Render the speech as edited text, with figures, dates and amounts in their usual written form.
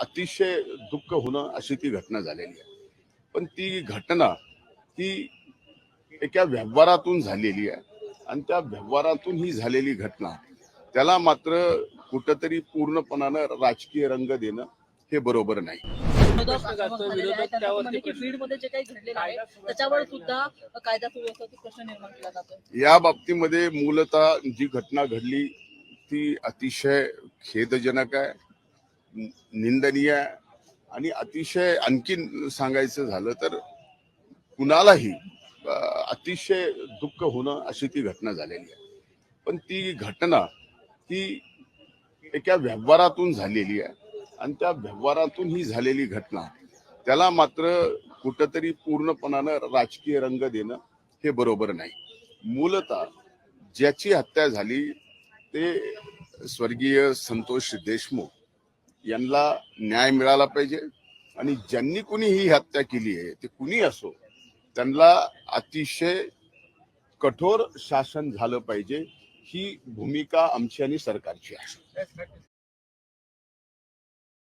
अतिशय दुःख होणं अशी ती घटना झालेली आहे. पण ती घटना ती एका व्यवहारातून झालेली आहे आणि त्या व्यवहारातून ही झालेली घटना त्याला मात्र कुठंतरी पूर्णपणानं राजकीय रंग देणं हे बरोबर नाही. बीडमध्ये जे काही घडलेलं आहे त्याच्यावर सुद्धा कायदा सुव्यवस्थेचा प्रश्न निर्माण केला जातो. या बाबतीमध्ये मूलतः जी घटना घडली ती अतिशय खेदजनक आहे, निंदनीय आहे आणि अतिशय आणखीन सांगायचं झालं तर कुणालाही अतिशय दुःख होणं अशी ती घटना झालेली आहे. पण ती घटना ती एका व्यवहारातून झालेली आहे आणि त्या व्यवहारातून ही झालेली घटना त्याला मात्र कुठंतरी पूर्णपणानं राजकीय रंग देणं हे बरोबर नाही. मूलतः ज्याची हत्या झाली ते स्वर्गीय संतोष देशमुख यांना न्याय मिळाला पाहिजे आणि ज्यांनी कुणी ही हत्या केली आहे ते कुणी असो त्यांना अतिशय कठोर शासन झालं पाहिजे ही भूमिका आमची आणि सरकारची आहे.